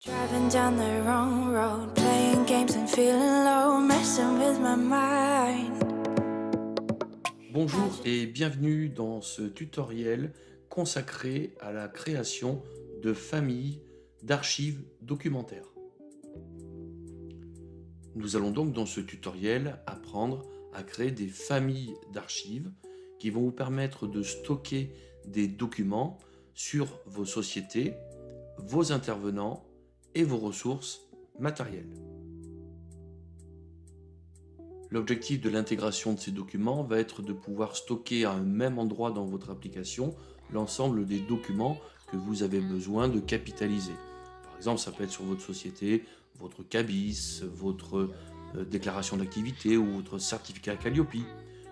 Driving down the wrong road, playing games and feeling low, messing with my mind. Bonjour et bienvenue dans ce tutoriel consacré à la création de familles d'archives documentaires. Nous allons donc dans ce tutoriel apprendre à créer des familles d'archives qui vont vous permettre de stocker des documents sur vos sociétés, vos intervenants et vos ressources matérielles. L'objectif de l'intégration de ces documents va être de pouvoir stocker à un même endroit dans votre application l'ensemble des documents que vous avez besoin de capitaliser. Par exemple, ça peut être sur votre société, votre CABIS, votre déclaration d'activité ou votre certificat Calliope,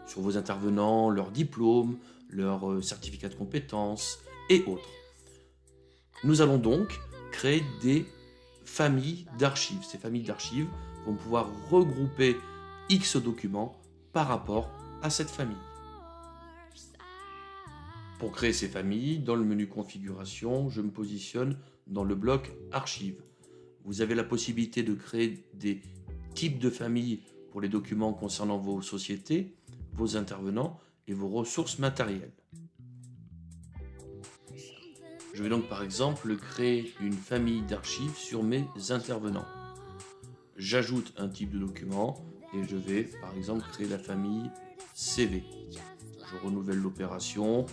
sur vos intervenants, leurs diplômes, leurs certificats de compétences et autres. Nous allons donc créer des familles d'archives. Ces familles d'archives vont pouvoir regrouper X documents par rapport à cette famille. Pour créer ces familles, dans le menu configuration, je me positionne dans le bloc archives. Vous avez la possibilité de créer des types de familles pour les documents concernant vos sociétés, vos intervenants et vos ressources matérielles. Je vais donc par exemple créer une famille d'archives sur mes intervenants. J'ajoute un type de document et je vais par exemple créer la famille CV. Je renouvelle l'opération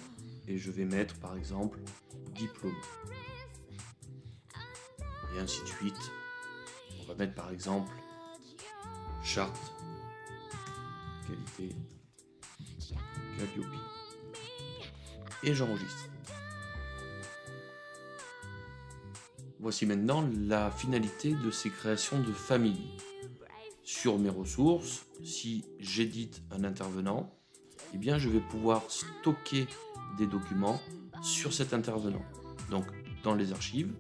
et je vais mettre par exemple diplôme. Et ainsi de suite. On va mettre par exemple charte, qualité, Calliope. Et j'enregistre. Voici maintenant la finalité de ces créations de familles. Sur mes ressources, si j'édite un intervenant, eh bien je vais pouvoir stocker des documents sur cet intervenant. Donc dans les archives,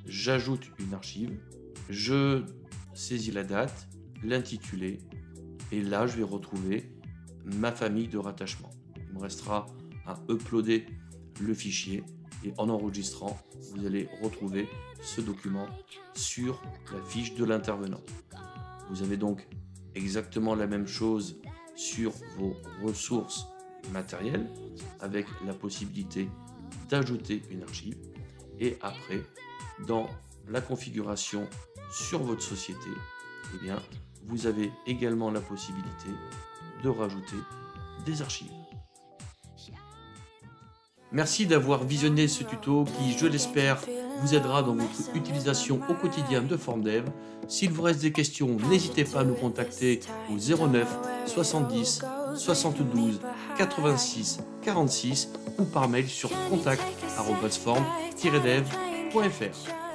j'ajoute une archive, je saisis la date, l'intitulé, et là je vais retrouver ma famille de rattachement. Il me restera à uploader le fichier et en enregistrant, vous allez retrouver ce document sur la fiche de l'intervenant. Vous avez donc exactement la même chose sur vos ressources matérielles avec la possibilité d'ajouter une archive et après dans la configuration sur votre société, eh bien, vous avez également la possibilité de rajouter des archives. Merci d'avoir visionné ce tuto qui, je l'espère, vous aidera dans votre utilisation au quotidien de FormDev. S'il vous reste des questions, n'hésitez pas à nous contacter au 09 70 72 86 46 ou par mail sur contact@form-dev.fr.